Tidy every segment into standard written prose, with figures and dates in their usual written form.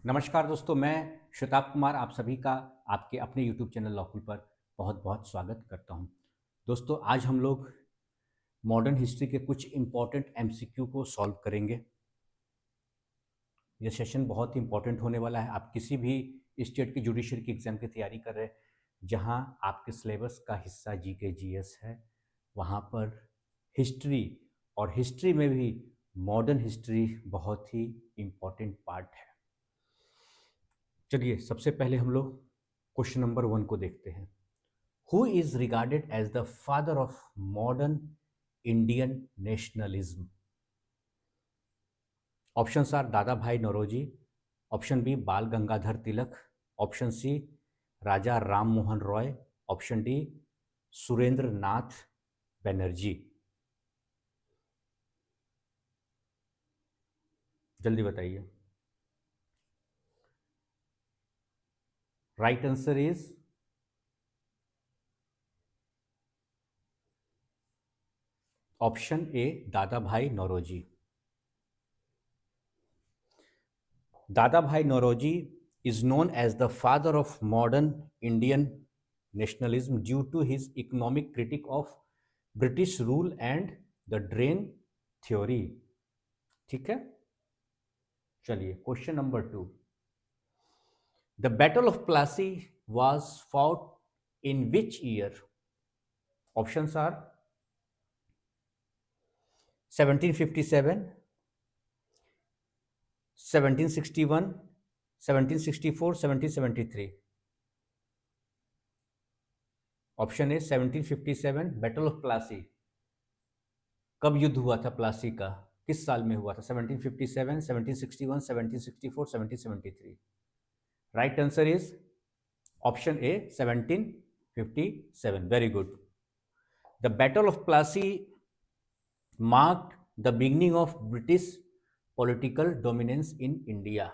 नमस्कार दोस्तों, मैं श्वेताब कुमार आप सभी का आपके अपने यूट्यूब चैनल लॉकुल पर बहुत बहुत स्वागत करता हूं। दोस्तों, आज हम लोग मॉडर्न हिस्ट्री के कुछ इम्पॉर्टेंट एमसीक्यू को सॉल्व करेंगे। यह सेशन बहुत ही इम्पॉर्टेंट होने वाला है। आप किसी भी स्टेट की जुडिशरी की एग्ज़ाम की तैयारी कर रहे हैं जहां आपके सिलेबस का हिस्सा जीके जीएस है, वहां पर हिस्ट्री और हिस्ट्री में भी मॉडर्न हिस्ट्री बहुत ही इम्पॉर्टेंट पार्ट है। चलिए, सबसे पहले हम लोग क्वेश्चन नंबर 1 को देखते हैं। Who is regarded as the father of modern Indian nationalism? Options are Dadabhai Naoroji, option B Bal Gangadhar Tilak, option C Raja Ram Mohan Roy, option D Surendranath Banerjee. जल्दी बताइए। Right answer is option A Dadabhai Naoroji. दादा भाई Naoroji is known as the father of modern Indian nationalism due to his economic critique of British rule and the drain theory। ठीक है, चलिए question number 2। The battle of Plassey was fought in which year? Options are 1757, 1761, 1764, 1773। Option A 1757 battle of Plassey. कब युद्ध हुआ था प्लासी का, किस साल में हुआ था? 1757, 1761, 1764, 1773। Right answer is option A 1757। Very good. The battle of Plassey marked the beginning of British political dominance in India.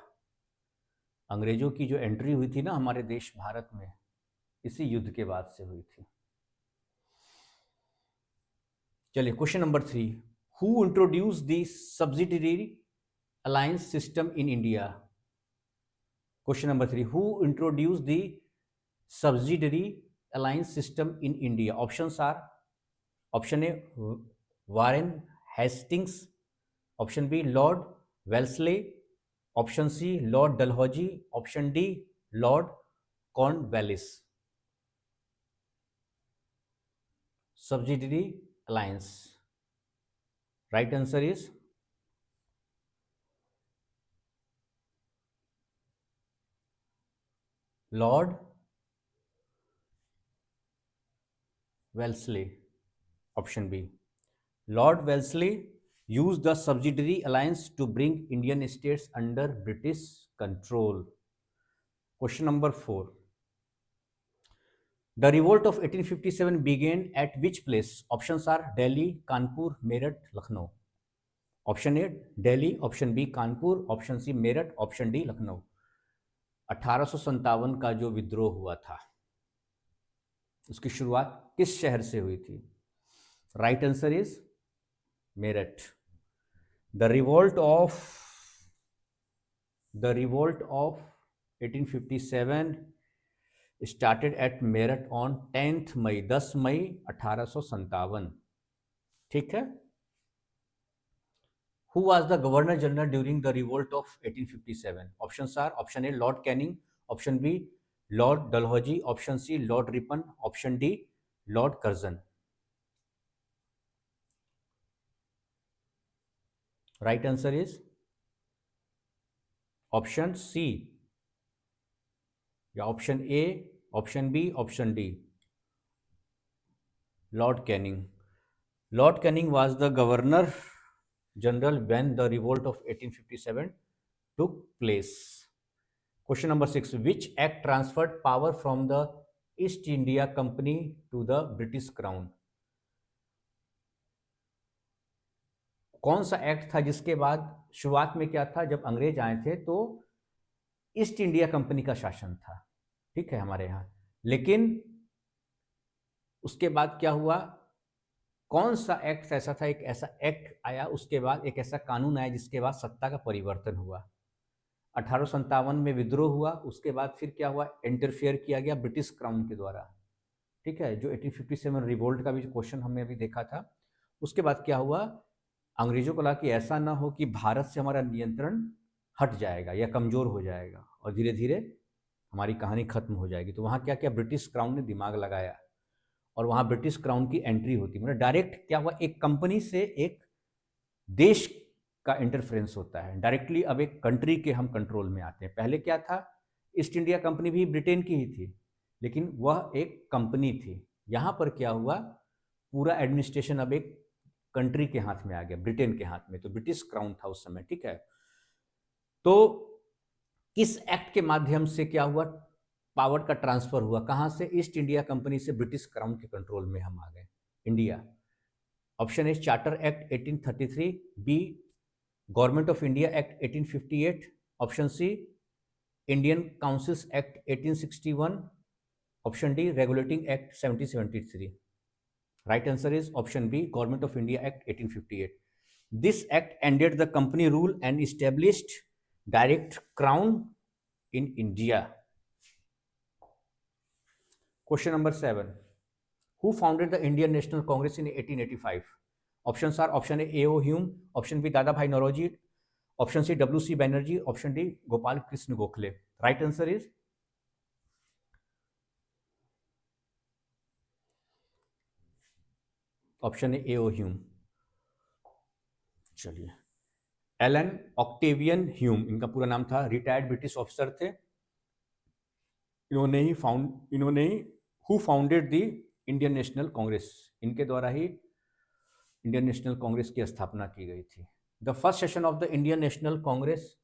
अंग्रेजों की जो एंट्री हुई थी ना हमारे देश भारत में, इसी युद्ध के बाद से हुई थी। चलिए question number 3। Who introduce the subsidiary alliance system in India? Question number 3। Who introduce the subsidiary alliance system in India? Options are option A Warren Hastings, option B lord Wellesley, option C lord Dalhousie, option D lord Cornwallis. Subsidiary alliance, right answer is lord Wellesley, option B. Lord Wellesley used the subsidiary alliance to bring Indian states under British control। Question number 4। The revolt of 1857 began at which place? Options are Delhi, Kanpur, Meerut, Lucknow। Option A Delhi, option B Kanpur, option C Meerut, option D Lucknow. 1857 का जो विद्रोह हुआ था उसकी शुरुआत किस शहर से हुई थी? Right answer is Meerut. The revolt of 1857 started at Meerut on 10th मई, 10 मई 1857। ठीक है। Who was the Governor General during the revolt of 1857? Options are option A Lord Canning, option B Lord Dalhousie, option C Lord Ripon, option D Lord Curzon। Right answer is option C या option A, option B, option D Lord Canning। Lord Canning was the Governor General when the revolt of 1857 took place। Question number 6। Which act transferred power from the East India Company to the British Crown? कौन सा act था जिसके बाद शुरुआत में क्या था, जब अंग्रेज आए थे तो ईस्ट इंडिया कंपनी का शासन था, ठीक है, हमारे यहाँ। लेकिन उसके बाद क्या हुआ, कौन सा एक्ट ऐसा था, एक ऐसा एक्ट आया उसके बाद, एक ऐसा कानून आया जिसके बाद सत्ता का परिवर्तन हुआ। 1857 में विद्रोह हुआ, उसके बाद फिर क्या हुआ, इंटरफेयर किया गया ब्रिटिश क्राउन के द्वारा, ठीक है, जो 1857 रिवोल्ट का भी क्वेश्चन हमने अभी देखा था। उसके बाद क्या हुआ, अंग्रेजों को लगा कि ऐसा ना हो कि भारत से हमारा नियंत्रण हट जाएगा या कमज़ोर हो जाएगा और धीरे धीरे हमारी कहानी खत्म हो जाएगी। तो वहाँ क्या क्या ब्रिटिश क्राउन ने दिमाग लगाया और वहाँ ब्रिटिश क्राउन की एंट्री होती, मतलब डायरेक्ट क्या हुआ, एक कंपनी से एक देश का इंटरफेरेंस होता है डायरेक्टली। अब एक कंट्री के हम कंट्रोल में आते हैं। पहले क्या था, ईस्ट इंडिया कंपनी भी ब्रिटेन की ही थी, लेकिन वह एक कंपनी थी। यहाँ पर क्या हुआ, पूरा एडमिनिस्ट्रेशन अब एक कंट्री के हाथ में आ गया, ब्रिटेन के हाथ में। तो ब्रिटिश क्राउन था उस समय, ठीक है। तो किस एक्ट के माध्यम से क्या हुआ, पावर का ट्रांसफर हुआ, कहाँ से, ईस्ट इंडिया कंपनी से ब्रिटिश क्राउन के कंट्रोल में हम आ गए, India. Option A charter act 1833, B government of India act 1858, option C Indian councils act 1861, option D regulating act 1773। Right answer is option B government of India act 1858। This act ended the company rule and established direct crown in India. Question number 7. Who founded the Indian National Congress in 1885? Options are option A A.O. Hume, option B Dadabhai Naoroji, option C W.C. Banerjee, option D Gopal Krishna Gokhale. Right answer is option A A.O. Hume. चलिए, Elon Octavian Hume इनका पूरा नाम था, retired British officer थे। इन्होंने he who founded the Indian National Congress, इनके द्वारा ही Indian National Congress की स्थापना की गई थी। The first session of the Indian National Congress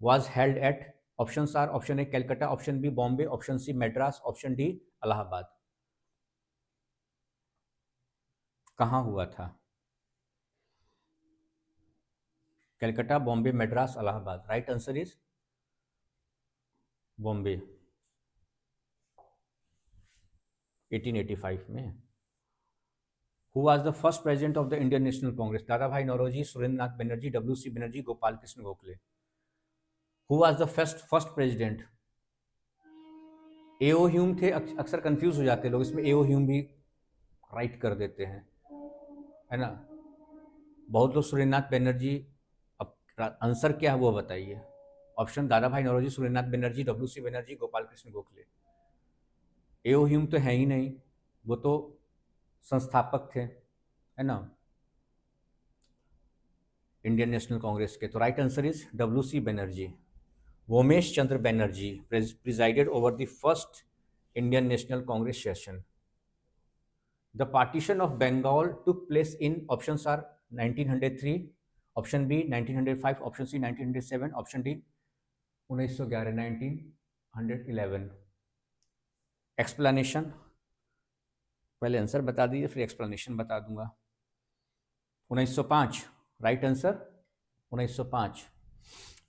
was held at, options are option A Calcutta, option B Bombay, option C Madras, option D Allahabad. कहाँ हुआ था, Calcutta, Bombay, Madras, Allahabad. Right answer is Bombay, 1885 में। Who was the first president of the Indian National Congress? Dadabhai Naoroji, Surendranath Banerjee, W.C. Banerjee, Gopal Krishna Gokhale. Who was the first president? A.O. Hume थे। अक्सर confuse हो जाते हैं लोग, इसमें A.O. ह्यूम भी right कर देते हैं, है ना। बहुत लोग सुरेंद्रनाथ बनर्जी। अब आंसर क्या है वो बताइए। Option Dadabhai Naoroji, Surendranath Banerjee, W.C. Banerjee, Gopal Krishna Gokhale. A.O. Hume तो है ही नहीं, वो तो संस्थापक थे, है ना, इंडियन नेशनल कांग्रेस के। तो right answer is W.C. Banerjee, Womesh Chandra Banerjee presided over the first Indian National Congress session. The partition of Bengal took place in, options are 1903, option B 1905, option C 1907, option D 1911, 1911। Explanation, पहले answer बता दीजिए फिर explanation बता दूंगा। 1905 right answer, 1905।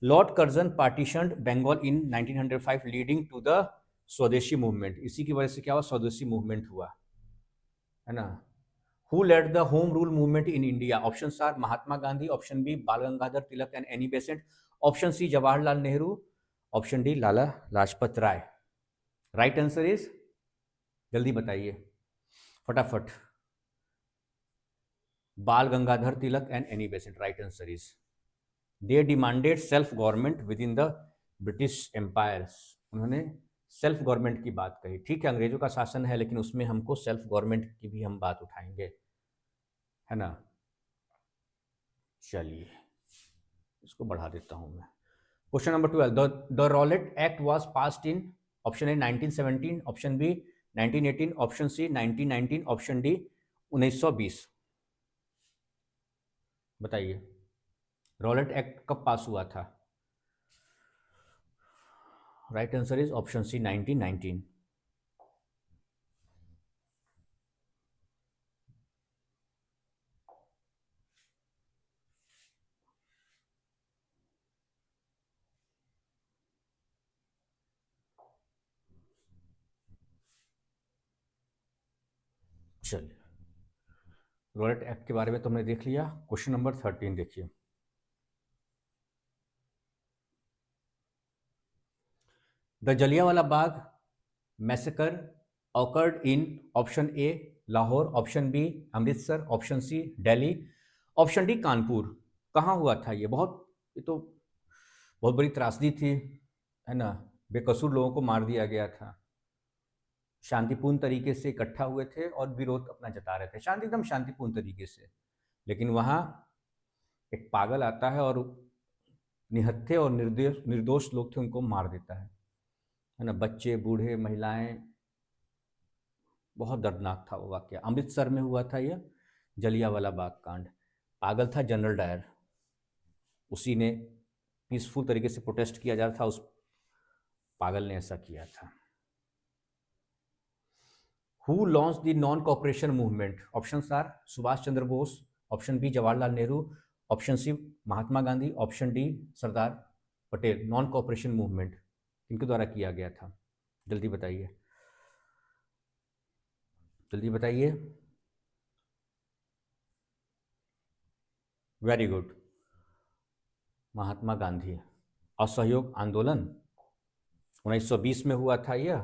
Lord Curzon partitioned Bengal in 1905 leading to the swadeshi movement. इसी की वजह से क्या हुआ, स्वदेशी मूवमेंट हुआ, है ना। Who led the home rule movement in India? Option are Mahatma Gandhi, option B Bal Gangadhar Tilak and Annie Besant, option C Jawaharlal Nehru, option D Lala Lajpat Rai. Right answer is, जल्दी बताइए फटाफट, Bal Gangadhar Tilak and Annie Besant. Right answer is, they demanded self government within the British empire. उन्होंने self government की बात कही। ठीक है, अंग्रेजों का शासन है लेकिन उसमें हमको सेल्फ गवर्नमेंट की भी हम बात उठाएंगे, है ना। चलिए इसको बढ़ा देता हूं मैं। Question number 12, the Rowlatt act was passed in, option A 1917, option B 1918, option C 1919, option D 1920। बताइए रॉलेट एक्ट कब पास हुआ था? Right answer is option C 1919। चलिए रॉलेट एक्ट के बारे में तुमने देख लिया। क्वेश्चन नंबर 13 देखिए, the Jallianwala Bagh massacre occurred in option A Lahore, option B Amritsar, option C Delhi, option D Kanpur. कहाँ हुआ था ये तो बहुत बड़ी त्रासदी थी, है ना। बेकसूर लोगों को मार दिया गया था। शांतिपूर्ण तरीके से इकट्ठा हुए थे और विरोध अपना जता रहे थे, एकदम शांतिपूर्ण तरीके से। लेकिन वहाँ एक पागल आता है और निहत्थे और निर्दोष लोग थे उनको मार देता है ना। बच्चे, बूढ़े, महिलाएं, बहुत दर्दनाक था वो वाकया। अमृतसर में हुआ था यह जलियांवाला बाग कांड। पागल था जनरल डायर, उसी ने पीसफुल तरीके से प्रोटेस्ट किया जा रहा था, उस पागल ने ऐसा किया था। Who launch the non cooperation movement? Options are Subhas Chandra Bose, option B Jawaharlal Nehru, option C Mahatma Gandhi, option D Sardar Patel. Non cooperation movement किनके द्वारा किया गया था? जल्दी बताइए, जल्दी बताइए। Very good, Mahatma Gandhi. असहयोग आंदोलन 1920 में हुआ था यह।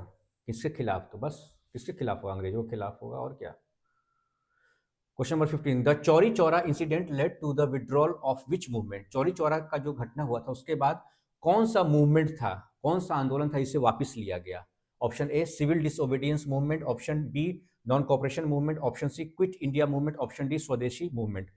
किसके खिलाफ? तो बस किसके खिलाफ होगा? अंग्रेजों के खिलाफ होगा, और क्या। Question number 15, the Chauri Chaura incident led to the withdrawal of which movement? Chauri Chaura का जो घटना हुआ था उसके बाद कौन सा मूवमेंट था, कौन सा आंदोलन था इसे वापस लिया गया? Option A civil disobedience movement, option B non cooperation movement, option C quit India movement, option D Swadeshi movement.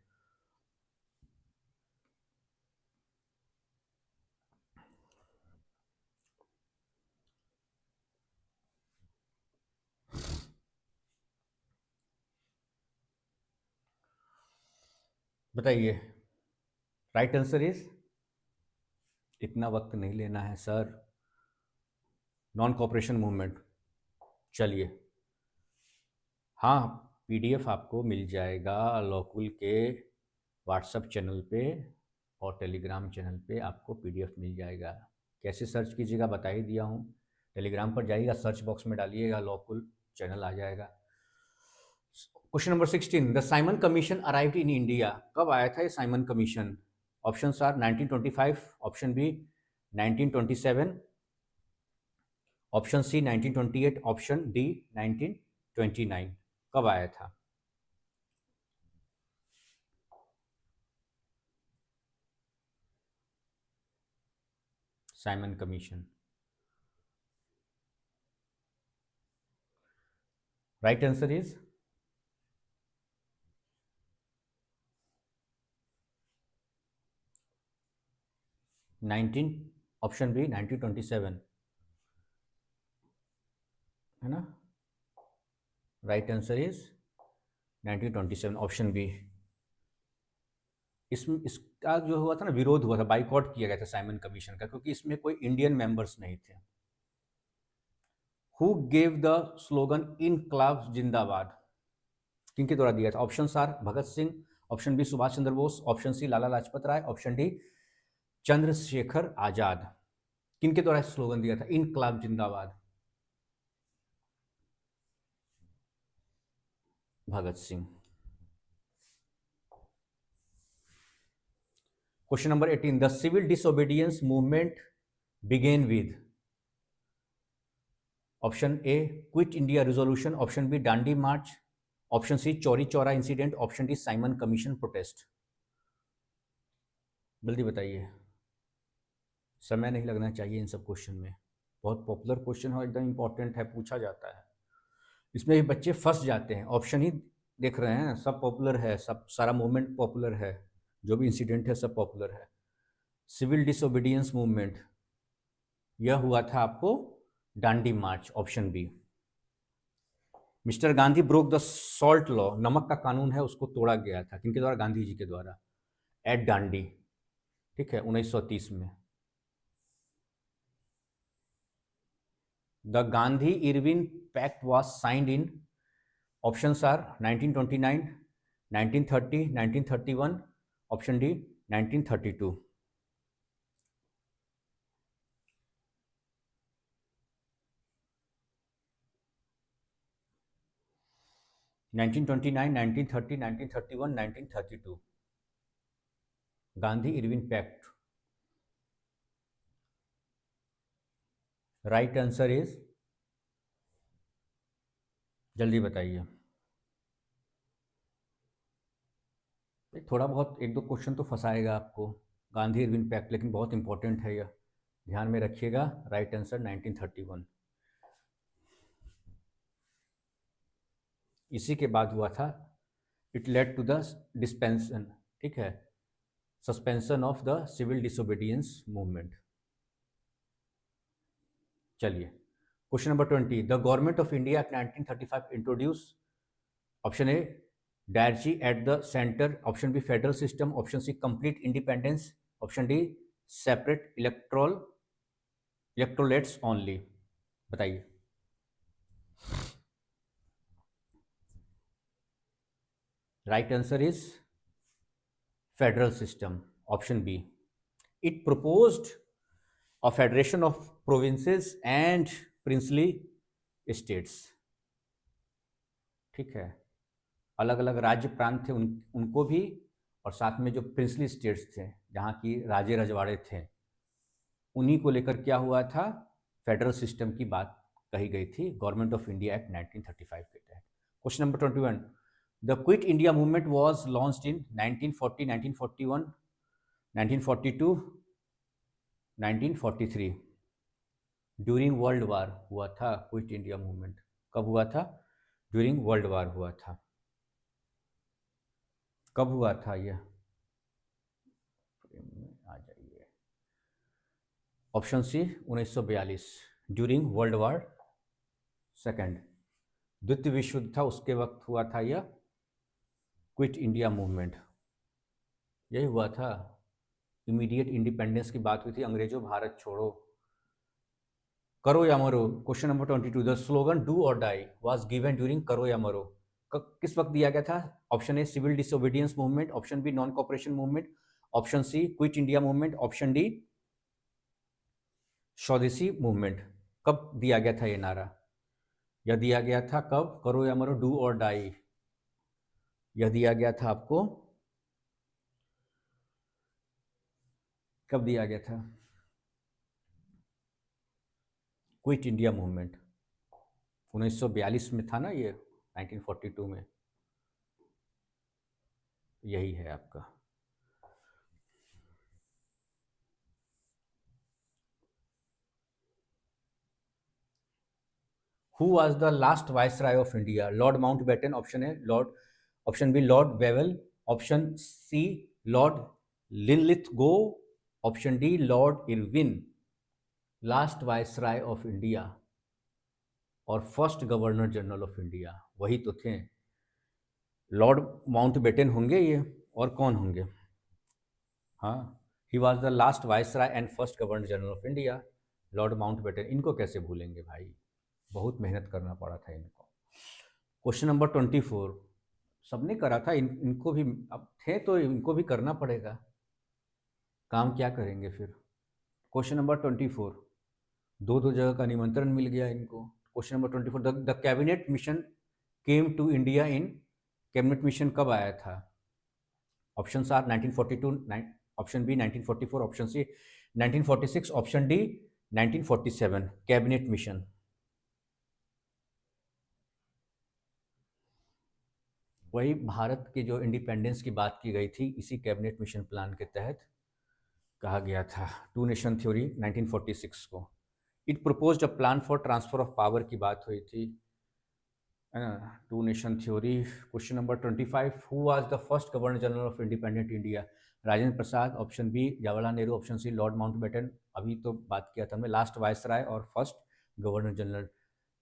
बताइए। राइट आंसर इज, इतना वक्त नहीं लेना है सर, नॉन कॉपरेशन मूवमेंट। चलिए, हाँ, पीडीएफ आपको मिल जाएगा लॉकुल के व्हाट्सएप चैनल पे और टेलीग्राम चैनल पे आपको पीडीएफ मिल जाएगा। कैसे सर्च कीजिएगा बता ही दिया हूँ। टेलीग्राम पर जाइएगा, सर्च बॉक्स में डालिएगा लॉकुल, चैनल आ जाएगा। Question number 16, the Simon commission arrived in India? कब आया था ये Simon commission? Option are 1925, option B 1927, option C 1928, option D 1929। कब आया था? Simon commission. Right answer is 19, option B 1927, है ना। Right answer is 1927, option B. इसमें इसका जो हुआ था ना, विरोध हुआ था, बाइकआउट किया गया था साइमन कमीशन का, क्योंकि इसमें कोई इंडियन मेंबर्स नहीं थे। हु गेव द स्लोगन इनकलाब जिंदाबाद? किनके द्वारा दिया था? Option are Bhagat Singh, option B Subhash Chandra Bose, option C Lala Lajpat Rai, option D Chandrashekhar Azad. किनके द्वारा स्लोगन दिया था इनकलाब जिंदाबाद? Bhagat Singh. Question number 18, the civil disobedience movement began with? Option A quit India resolution, option B Dandi march, option C Chauri Chaura incident, option D Simon commission protest. जल्दी बताइए, समय नहीं लगना चाहिए इन सब क्वेश्चन में। बहुत पॉपुलर क्वेश्चन है, एकदम इंपॉर्टेंट है, पूछा जाता है। इसमें भी बच्चे फंस जाते हैं। ऑप्शन ही देख रहे हैं, सब पॉपुलर है, सब सारा मूवमेंट पॉपुलर है, जो भी इंसिडेंट है सब पॉपुलर है। सिविल डिसोबीडियंस मूवमेंट यह हुआ था आपको Dandi march, option B. Mister Gandhi broke the salt law, नमक का कानून है उसको तोड़ा गया था, किनके द्वारा? गांधी जी के द्वारा, एट डांडी, ठीक है, 1930 में। The Gandhi Irwin pact was signed in? Options are 1929, 1930, 1931, option D 1932। 1929, 1930, 1931, 1932। Gandhi Irwin pact. Right answer is, जल्दी बताइए। थोड़ा बहुत एक दो क्वेश्चन तो फंसाएगा आपको, गांधी इरविन पैक्ट, लेकिन बहुत इंपॉर्टेंट है यह, ध्यान में रखिएगा। Right answer 1931। इसी के बाद हुआ था, it led to the dispensation, ठीक है, suspension of the civil disobedience movement. चलिए, question number 20, the government of India act 1935 introduce, option A diarchy at the centre, option B federal system, option C complete independence, option D separate electorates only. बताइए। Right answer is federal system, option B. It proposed a federation of provinces and princely states, ठीक है, अलग अलग राज्य प्रांत थे उनको भी, और साथ में जो प्रिंसली स्टेट्स थे जहाँ की राजे रजवाड़े थे, उन्हीं को लेकर क्या हुआ था, फेडरल सिस्टम की बात कही गई थी गवर्नमेंट ऑफ इंडिया एक्ट 1935 के तहत। Question number 21, the quit India movement was launched in 1940, 1941, 1942, 1943। During world वार हुआ था क्विट इंडिया मूवमेंट, कब हुआ था, ड्यूरिंग वर्ल्ड वार हुआ था, कब हुआ था यह, आ जाइए, option C 1942, during world war second, द्वितीय विश्व युद्ध था उसके वक्त हुआ था यह क्विट इंडिया मूवमेंट, यही हुआ था, इमीडिएट इंडिपेंडेंस की बात हुई थी, अंग्रेजों भारत छोड़ो, करो या मरो। Question number 22, the slogan do or die was given during करो या मरो, किस वक्त दिया गया था, option A civil disobedience movement, option B non cooperation movement, option C quit India movement, option D Swadeshi movement. कब दिया गया था ये नारा, यह दिया गया था कब, करो या मरो, डू और डाई, यह दिया गया था आपको कब दिया गया था, क्विट इंडिया मूवमेंट 1942 में था ना ये, 1942 में, यही है आपका। Who was the last viceroy of India? Lord Mountbatten, option A, Lord, option B, Lord Wavell, option C, Lord Linlithgow, option D, Lord Irwin. Last viceroy of India और first governor general of India वही तो थे, Lord Mountbatten होंगे ये, और कौन होंगे, हाँ, he was the last viceroy and first governor general of India, lord Mountbatten, इनको कैसे भूलेंगे भाई, बहुत मेहनत करना पड़ा था इनको। क्वेश्चन नंबर 24, सबने करा था, इनको भी अब थे तो इनको भी करना पड़ेगा, काम क्या करेंगे फिर। क्वेश्चन नंबर 24, दो दो जगह का निमंत्रण मिल गया इनको। Question number 24, the cabinet mission came to India in, cabinet mission कब आया था, option are 1942, option B 1944, option C 1946, option D 1947। Cabinet mission, वही भारत के जो इंडिपेंडेंस की बात की गई थी, इसी कैबिनेट मिशन प्लान के तहत कहा गया था। टू नेशन थ्योरी 1946 को, it proposed a plan for transfer of power की बात हुई थी, है ना, two nation theory. Question number 25, who was the first governor general of independent India, Rajendra Prasad, option B Jawaharlal Nehru, option C lord Mountbatten, अभी तो बात किया था हमने, लास्ट वायसराय और first governor general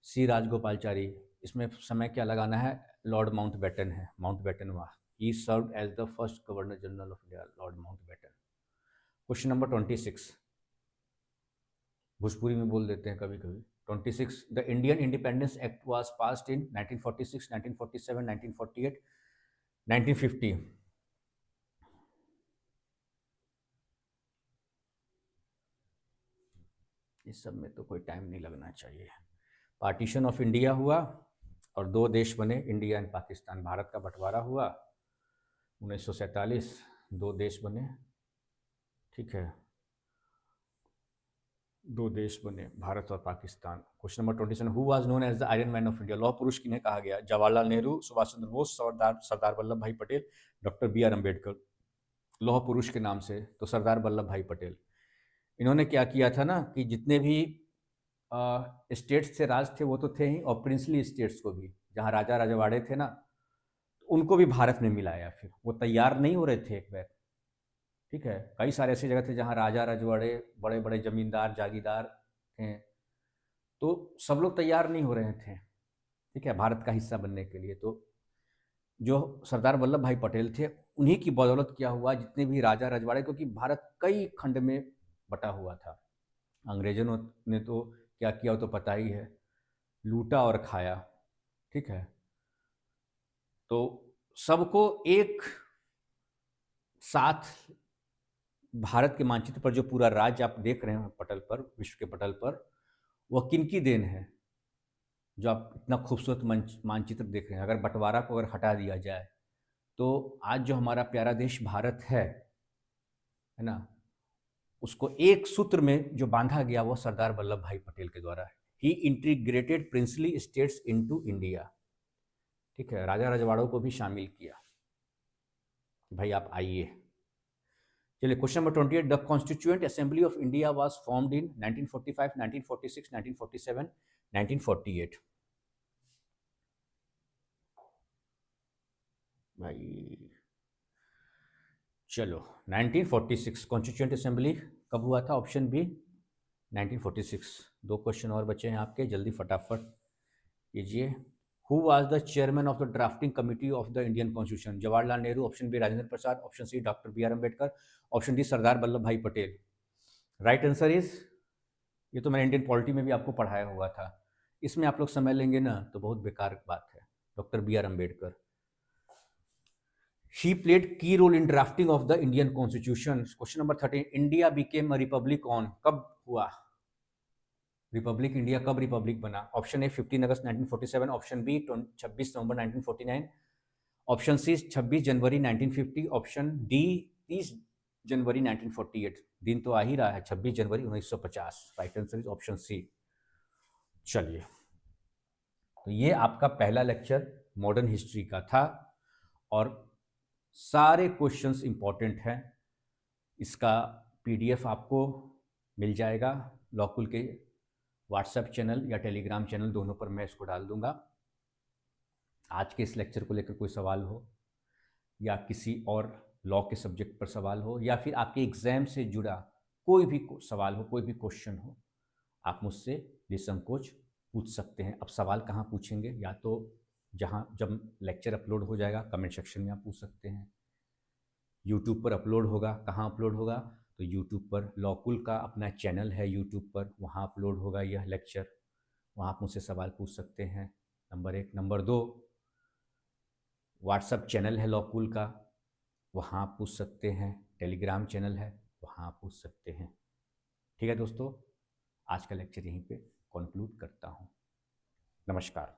C Rajagopalachari, इसमें समय क्या लगाना है, लॉर्ड माउंटबेटन है, माउंटबेटन वाह, he served as the first governor general of India, lord Mountbatten. Question number 26, Bhojpuri में बोल देते हैं कभी कभी। 26, the Indian independence act was passed in 1946, 1947, 1948, 1950। इस सब में तो कोई टाइम नहीं लगना चाहिए। पार्टीशन ऑफ इंडिया हुआ और दो देश बने, इंडिया एंड पाकिस्तान, भारत का बंटवारा हुआ 1947, दो देश बने, ठीक है, दो देश बने, भारत और Pakistan. Question number 27, who was known as the iron man of India? लौह पुरुष किन्हें कहा गया? जवाहरलाल नेहरू, सुभाष चंद्र बोस, सरदार Sardar Vallabhbhai Patel, doctor B R Ambedkar. लौह पुरुष के नाम से तो सरदार वल्लभ भाई पटेल। इन्होंने क्या किया था ना कि जितने भी स्टेट्स थे, राज थे, वो तो थे ही, और प्रिंसली स्टेट्स को भी, जहाँ राजा रजवाड़े थे ना, उनको भी भारत में मिलाया। फिर वो तैयार नहीं हो रहे थे एक बार, ठीक है। कई सारे ऐसी जगह थे जहाँ राजा रजवाड़े, बड़े बड़े जमींदार जागीरदार थे, तो सब लोग तैयार नहीं हो रहे थे, ठीक है, भारत का हिस्सा बनने के लिए। तो जो सरदार वल्लभ भाई पटेल थे, उन्हीं की बदौलत क्या हुआ, जितने भी राजा रजवाड़े, क्योंकि भारत कई खंड में बटा हुआ था। अंग्रेजों ने तो क्या किया वो तो पता ही है, लूटा और खाया, ठीक है। तो सबको एक साथ भारत के मानचित्र पर, जो पूरा राज्य आप देख रहे हैं पटल पर, विश्व के पटल पर, वह किनकी देन है? जो आप इतना खूबसूरत मानचित्र देख रहे हैं, अगर बंटवारा को अगर हटा दिया जाए, तो आज जो हमारा प्यारा देश भारत है ना, उसको एक सूत्र में जो बांधा गया वो सरदार वल्लभ भाई पटेल के द्वारा है। He integrated princely states into India, ठीक है, राजा रजवाड़ों को भी शामिल किया कि भाई आप आइए। चलिए, question number 28, the constituent assembly of India was formed in 1945, 1946, 1947, 1948। भाई चलो, 1946 कॉन्स्टिट्यूएंट असेंबली कब हुआ था? Option B 1946। दो क्वेश्चन और बचे हैं आपके, जल्दी फटाफट कीजिए। Who was the chairman of the drafting committee of the Indian constitution? Jawaharlal Nehru, option B Rajendra Prasad, option C doctor B R Ambedkar, option D Sardar Vallabhbhai Patel. Right answer is, ये तो मैंने इंडियन पॉलिटी में भी आपको पढ़ाया हुआ था, इसमें आप लोग समझ लेंगे ना तो बहुत बेकार बात है, doctor B R Ambedkar. He played key role in drafting of the Indian Constitution. Question number 13. India became a republic on? कब हुआ रिपब्लिक? इंडिया कब रिपब्लिक बना? ऑप्शन ए 15 अगस्त 1947, ऑप्शन बी 26 नवंबर 1949, ऑप्शन सी 26 जनवरी 1950, ऑप्शन डी 30 जनवरी 1948। दिन तो आ ही रहा है, 26 जनवरी 1950। Right answer is option C. चलिए, तो ये आपका पहला लेक्चर मॉडर्न हिस्ट्री का था, और सारे क्वेश्चंस इंपॉर्टेंट हैं। इसका पीडीएफ आपको मिल जाएगा लॉकुल के व्हाट्सएप चैनल या टेलीग्राम चैनल, दोनों पर मैं इसको डाल दूंगा। आज के इस लेक्चर को लेकर कोई सवाल हो, या किसी और लॉ के सब्जेक्ट पर सवाल हो, या फिर आपके एग्ज़ाम से जुड़ा कोई भी सवाल हो, कोई भी क्वेश्चन हो, आप मुझसे निसंकोच पूछ सकते हैं। अब सवाल कहाँ पूछेंगे? या तो जहाँ जब लेक्चर अपलोड हो जाएगा कमेंट सेक्शन में आप पूछ सकते हैं, यूट्यूब पर अपलोड होगा। कहाँ अपलोड होगा? तो यूट्यूब पर, लॉकुल का अपना चैनल है यूट्यूब पर, वहाँ अपलोड होगा यह लेक्चर, वहाँ आप मुझसे सवाल पूछ सकते हैं। नंबर एक। नंबर दो, व्हाट्सएप चैनल है लॉकुल का, वहाँ आप पूछ सकते हैं। टेलीग्राम चैनल है, वहाँ आप पूछ सकते हैं। ठीक है दोस्तों, आज का लेक्चर यहीं पे कंक्लूड करता हूँ। नमस्कार।